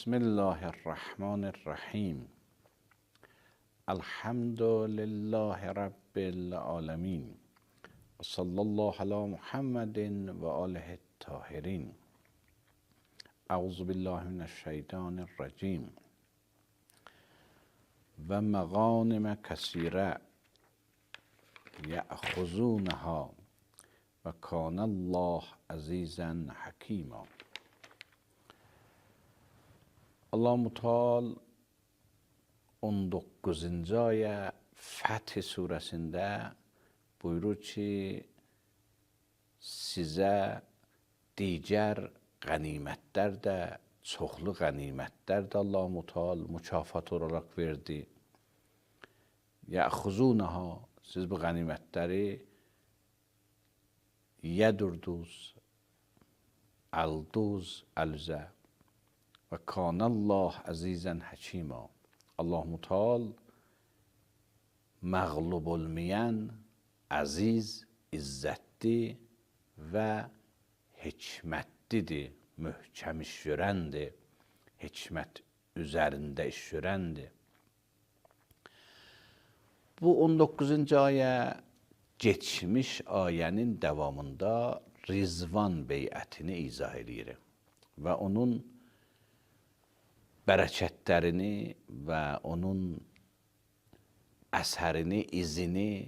بسم الله الرحمن الرحیم. الحمد لله رب العالمین و صلی الله علی محمد و آله الطاهرین. اعوذ بالله من الشیطان الرجیم. و مغانم کثیره یأخذونها و کان الله عزیزا حکیما. Allah Mutal 19-cu aya Fəth surəsində buyurur ki, sizə digər qənimətlər də, çoxlu qənimətlər də Allah Mutal mükafat olaraq verdi. Yəxuzunaha, siz bu qənimətləri yədurduz, alduz, əlzə. Və kanallah əzizən həkima. Allah Mutal məğlub olmayan, əziz, izzətli və hikmətlidir, möhkəm iş görəndir, hikmət üzərində iş görəndir. Bu 19-cu ayə geçmiş ayənin davamında Rizvan beyətini izah edir və onun bərəkətlərini və onun əsərini, izini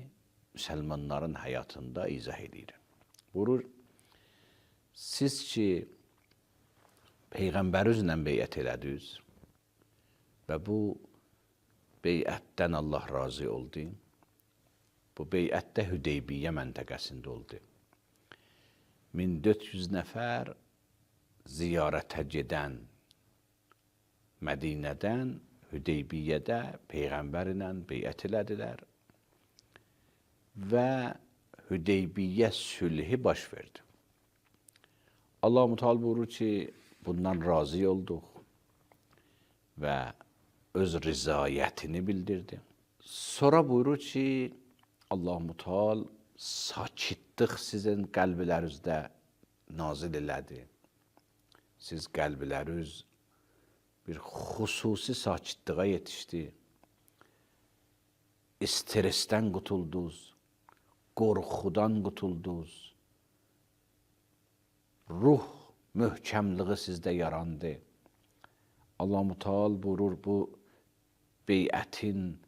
müsəlmanların həyatında izah edir. Buyurur, siz ki Peyğəmbərinizlə beyət elədiniz və bu beyətdən Allah razı oldu. Bu beyətdə Hüdeybiyyə məntəqəsində oldu. 1400 nəfər ziyarətə gedən Mədinədən Hüdeybiyyədə Peyğəmbər ilə beyət elədilər və Hüdeybiyyə sülhü baş verdi. Allah Mutal buyurur ki, bundan razı olduq və öz rizayətini bildirdi. Sonra buyurur ki, Allah Mutal sakitlik sizin qəlblərinizdə nazil elədi. Siz qəlbləriniz bir xüsusi sakitliğe yetişdi. İstresten qutuldunuz, qorxudan qutuldunuz. Ruh möhkəmliği sizdə yarandı. Allah Mutal buyurur, bu beyətin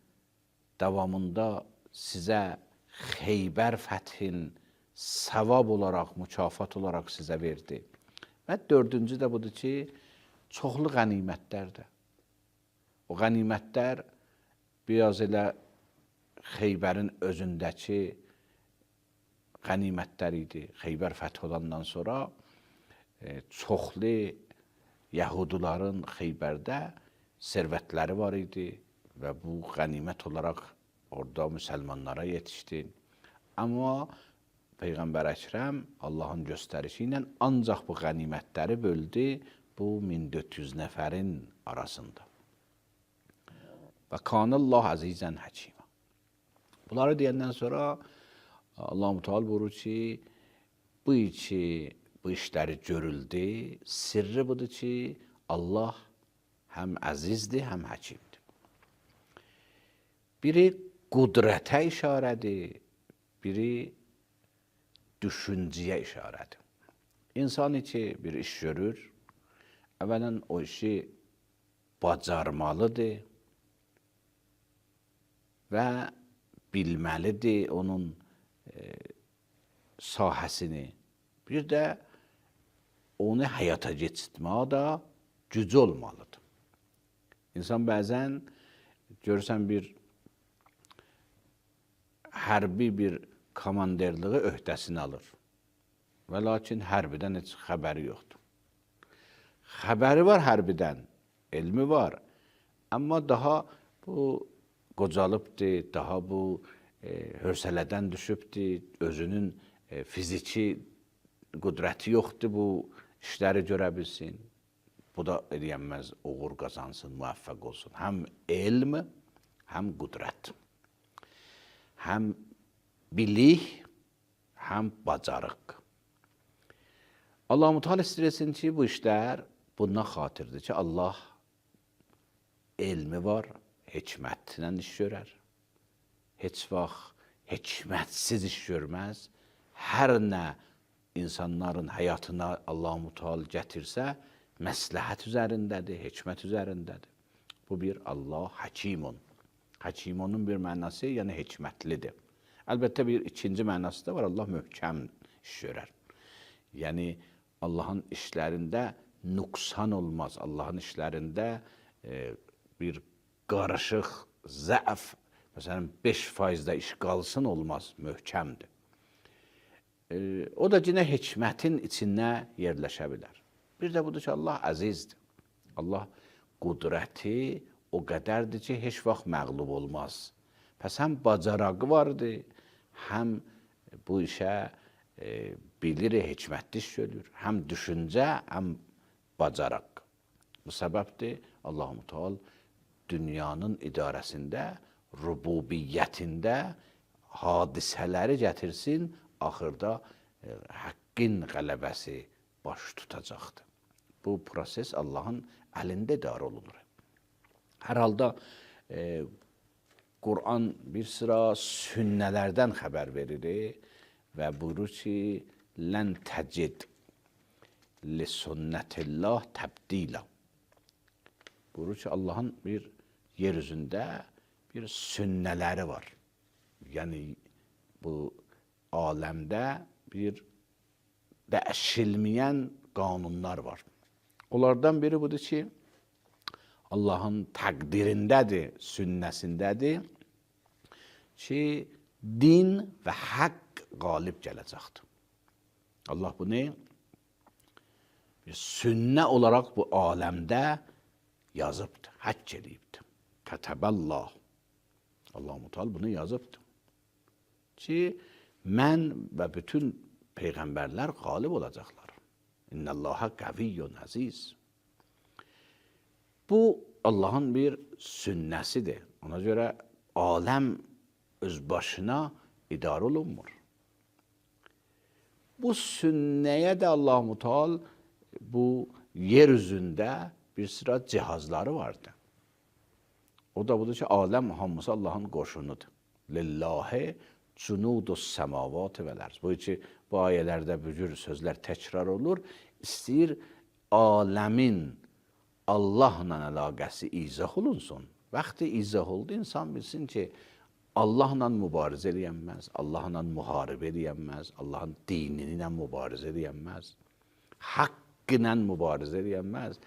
davamında sizə Xeybər fəthin savab olaraq, mükafat olaraq sizə verdi. Və dördüncü də budur ki, çoxlu qənimətlərdir. O qənimətlər biraz elə Xeybərin özündəki qənimətlər idi. Xeybər fəth olandan sonra çoxlu Yahudilərin Xeybərdə sərvətləri var idi və bu qənimət olaraq orada müsəlmanlara yetişdi. Amma Peyğəmbər Əkrəm Allahın göstərişi ilə ancaq bu qənimətləri böldü bu 1400 nəfərin arasında. Və kanallah əzizən həkima. Bunları deyəndən sonra Allah Mutal buyurur ki, bu işləri görüldü. Sirri budur ki, Allah həm əzizdir, həm həkimdir. Biri qudrətə işarədir, biri düşüncəyə işarədir. İnsan ki, bir iş görür, əvvələn o işi bacarmalıdır və bilməlidir onun sahəsini. Bir də onu həyata keçirtməyə da gücü olmalıdır. İnsan bəzən görürsən bir hərbi bir komanderliği öhdəsini alır və lakin hərbidən heç xəbəri yoxdur. Xəbəri var hərbidən, elmi var, amma daha bu qocalıbdır, daha bu hörsələdən düşübdür, özünün fiziki qüdrəti yoxdur bu işləri görə bilsin. Bu da eləyənməz, uğur qazansın, müvəffəq olsun. Həm elm, həm qüdrət, həm bilik, həm bacarıq. Allah Mutal istəyirsin ki, bu işlər bundan xatirdir ki, Allah elmi var, hikmətlə iş görər. Heç vaxt hikmətsiz iş görməz. Hər nə insanların həyatına Allah-u Teala gətirsə, məsləhət üzərindədir, hikmət üzərindədir. Bu bir Allah hakimun. Hakimunun bir mənası, yəni hikmətlidir. Əlbəttə bir ikinci mənası da var, Allah möhkəm iş görər. Yəni Allahın işlərində nüqsan olmaz. Allahın işlərində bir qarışıq, zəf, məsələn 5%də iş qalsın olmaz, möhkəmdir. O da yine hikmətin içində yerləşə bilər. Bir də budur ki, Allah əzizdir. Allah qudrəti o qədərdir ki, heç vaxt məğlub olmaz. Pəs həm bacarağı vardır, həm bu işə bilir, hikmətli iş görür. Həm düşüncə, həm bacaraq. Bu səbəbdir Allah-u Teala dünyanın idarəsində, rububiyyətində hadisələri gətirsin, axırda haqqın qələbəsi baş tutacaqdır. Bu proses Allahın əlində idarə olunur. Hər halda Quran bir sıra sünnələrdən xəbər verir və buyurur ki, lən təcid li sünnətillah təbdila. Buyurur ki, Allahın bir yeryüzündə bir sünnələri var. Yəni bu aləmdə bir dəyişilməyən qanunlar var. Onlardan biri budur ki, Allahın təqdirindədir, sünnəsindədir ki, din və haqq qalib gələcəkdir. Allah bunu bir sünnə olaraq bu aləmdə yazıbdır, həkk edibdir. Kətəbəllah. Allah-u Teala bunu yazıbdır. Ki, mən və bütün peyğəmbərlər qalib olacaqlar. İnnəllaha qəviyyun əziz. Bu, Allahın bir sünnəsidir. Ona görə aləm öz başına idarə olunmur. Bu sünnəyə də Allah-u Teala bu yeryüzündə bir sıra cihazları vardı. O da budur ki, aləm hamısı Allahın qoşunudur. Lillahi cunudus səmavat və lərz. Bu ki, bu ayələrdə bu cür sözlər təkrar olur. İstəyir aləmin Allahla əlaqəsi izah olunsun. Vaxtı izah oldu, insan bilsin ki, Allahla mübarizə eləyənməz, Allahla müharibə eləyənməz, Allahın dinini ilə mübarizə eləyənməz, haqq ilə mübarizə eləyənməz.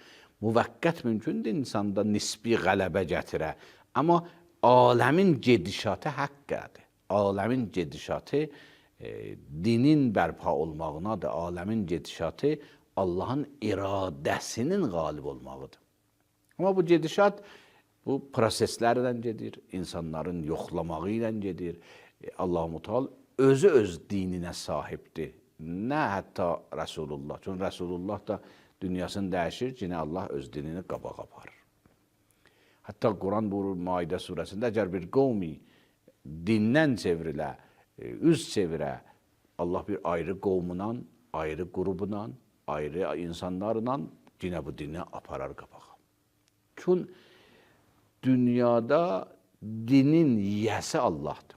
Müvəqqət mümkündür insanda nisbi qələbə gətirə. Amma aləmin gedişatı haqqədir. Aləmin gedişatı dinin bərpa olmağınadır. Aləmin gedişatı Allahın iradəsinin qalib olmağıdır. Amma bu gedişat bu proseslərlə gedir, insanların yoxlamağı ilə gedir. Allah-u Teala özü öz dininə sahibdir. Nə hətta Resulullah. Çünki Resulullah da dünyasını dəyişir, yine Allah öz dinini qabağa aparır. Hatta Quran buyurur Maidə surəsində, əgər bir qovmi dindən çevrilə, üz çevirə, Allah bir ayrı qovmunla, ayrı qrubunla, ayrı insanlarla yine bu dini aparar qabağa. Çünki dünyada dinin yiyəsi Allah'dır.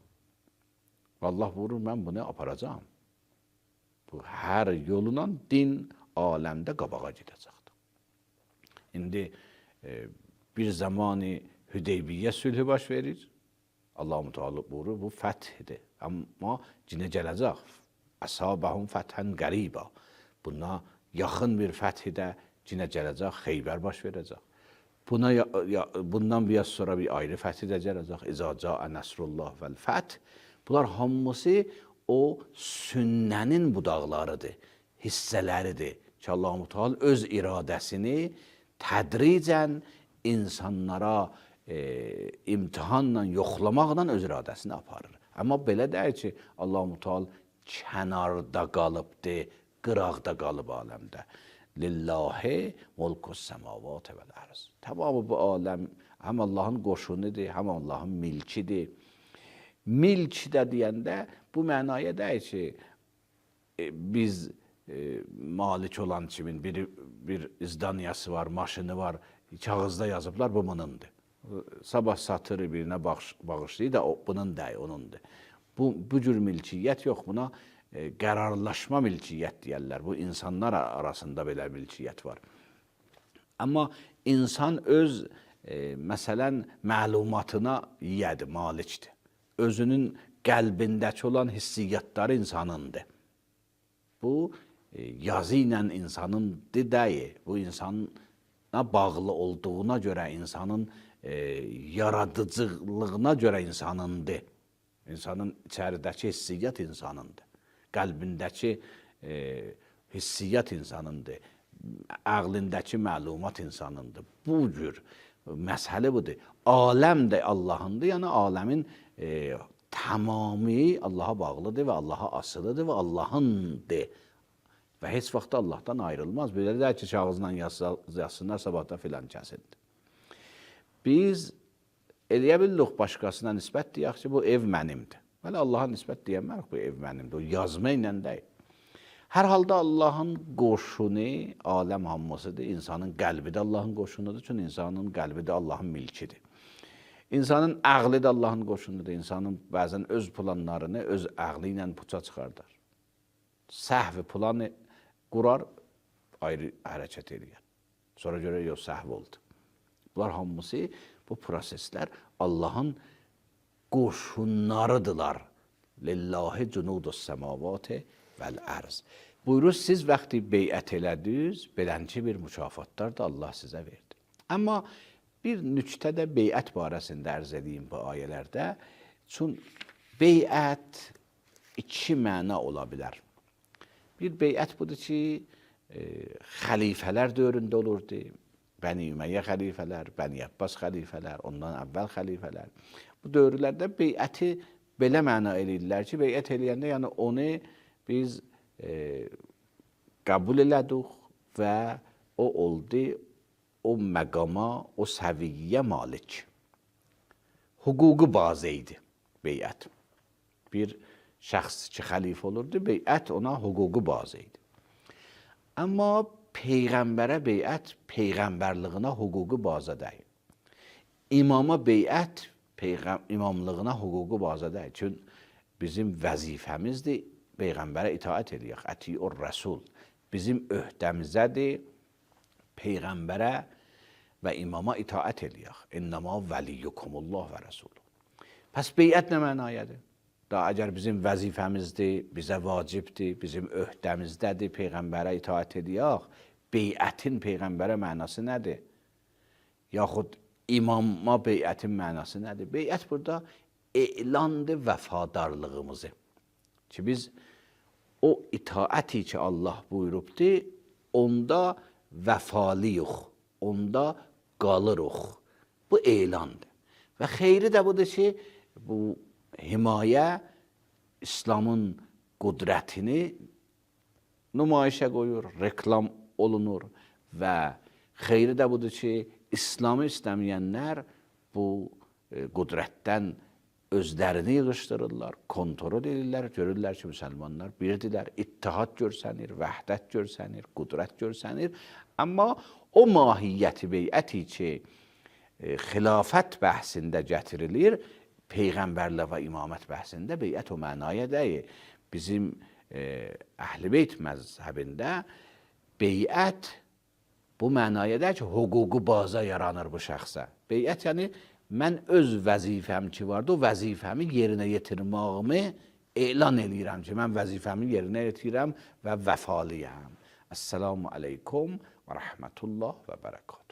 Allah buyurur, mən bunu aparacağım. Bu hər yolundan din aləmdə qabağa gedəcəkdir. İndi bir zamanı Hüdeybiyyə sülhü baş verir. Allah-u Teala buyurur, bu fəthdir. Amma cinə gələcək. Əsabəhum fəthən qəribə. Buna yaxın bir fəthidə cinə gələcək, Xeybər baş verəcək. Bundan biraz sonra bir ayrı fəthi də gələcək. İzə cəə nəsrullah vəl fəth. Bunlar hamısı o sünnənin budaqlarıdır, hissələridir. Ki Allah-u Teala öz iradəsini tədricən insanlara imtihanla, yoxlamaqla öz iradəsini aparır. Amma belə deyil ki, Allah-u Teala kənarda qalıbdır, qıraqda qalıb aləmdə. Lillahi mulkus səmavat və lərz. Tamamı bu aləm həm Allahın qoşunudur, həm Allahın milkidir. Milk də deyəndə bu mənaya deyil ki, biz malik olan kimin bir izdaniyası var, maşını var, kağızda yazıblar, bu mınındır. sabah satırı birinə bağışlayır da bunun da onundur. Bu cür mülkiyyət yox, buna qərarlaşma mülkiyyət deyərlər. Bu insanlar arasında belə mülkiyyət var. Amma insan öz məsələn məlumatına yiyədir, malikdir. Özünün qəlbindəki olan hissiyyatları insanındır. Bu yazı ilə insanın deyil. Bu insana bağlı olduğuna görə, insanın yaradıcılığına görə insanındır. İnsanın içəridəki hissiyyat insanındır. Qəlbindəki hissiyyat insanındır. Ağlındakı məlumat insanındır. Bu cür məsələ budur. Aləm də Allahındır, yəni aləmin tamamı Allaha bağlıdır və Allaha asılıdır və Allahındır. Və heç vaxt Allahdan ayrılmaz. Belə də ki, kağızla yazsınlar, sabahda filan kəsindir. Biz eləyə bilirik başqasına nisbət deyək ki, bu ev mənimdir. Bəli, Allaha nisbət deyəmərik, bu ev mənimdir. O yazma ilə deyil. Hər halda Allahın qoşunu, aləm hamısıdır. İnsanın qəlbi də Allahın qoşunudur. Çünki insanın qəlbi də Allahın milkidir. İnsanın ağlı da Allahın qoşunudur. İnsanın bəzən öz planlarını öz ağlı ilə puça çıxardar. Səhv planı qurar, ayrı hərəkət edir. Sonra görə yox, səhv oldu. Bunlar hamısı, bu proseslər Allahın qoşunlarıdırlar. Lillahi cunudus semavati vəl ərz. Buyurur, siz vaxtı beyət elədiniz, belənçi bir mükafatlar da Allah sizə verdi. Amma bir nüktə də beyət barəsində ərz edeyim bu ayələrdə. Çünki beyət iki məna ola bilər. Bir beyət budur ki, xəlifələr dövründə olurdu. Bəni Ümeyyə xəlifələr, Bəni Abbas xəlifələr, ondan əvvəl xəlifələr. Bu dövrlərdə beyəti belə məna eləyirlər ki, beyət eləyəndə yəni onu biz qəbul elədik və o oldu, o məqama, o səviyyə malik. Hüquqi bazı idi beyət. Bir şəxs ki, xəlifə olurdu, beyət ona hüquqi bazı idi. Amma Peyğəmbərə beyət Peyğəmbərliyinə hüquqi bazı deyil. İmama beyət imamlığına hüquqi bazı deyil. Çünki bizim vəzifəmizdir, Peyğəmbərə itaət edək, ətiur rəsul. Bizim öhdəmizədir, Peyğəmbərə və imama itaət edək. İnnəmə vəliyyukumullah və rəsulü. Pəs beyət nə mənayədir? Da əgər bizim vəzifəmizdir, bizə vacibdir, bizim öhdəmizdədir, Peyğəmbərə itaət edək, beyətin Peyğəmbərə mənası nədir? Yaxud imama beyətin mənası nədir? Beyət burada elandır vəfadarlığımızı. Ki biz o itaəti ki Allah buyurubdur, onda vəfalıyıq, onda qalırıq. Bu elandır. Və xeyri də budur ki, bu himayə İslamın qudrətini nümayişə qoyur, reklam olunur və xeyri də budur ki, İslamı istəməyənlər bu qudrətdən özlərini yığışdırırlar, kontrol edirlər, görürlər ki, müsəlmanlar birdirlər, ittihad görsənir, vəhdət görsənir, qudrət görsənir. Amma o mahiyyəti beyəti ki, xilafət bəhsində gətirilir, Peyğəmbərlə və imamət bəhsində beyət o mənaya deyil. Bizim Əhl-i Beyt məzhəbində beyət bu mənaya deyil ki, hüquqi baza yaranır bu şəxsə. Beyət yəni, mən öz vəzifəm ki vardı, o vəzifəmi yerinə yetirmağımı elan edirəm ki, mən vəzifəmi yerinə yetirəm və vəfalıyəm. Əssəlamu aleykum və rəhmətullah və bərəkət.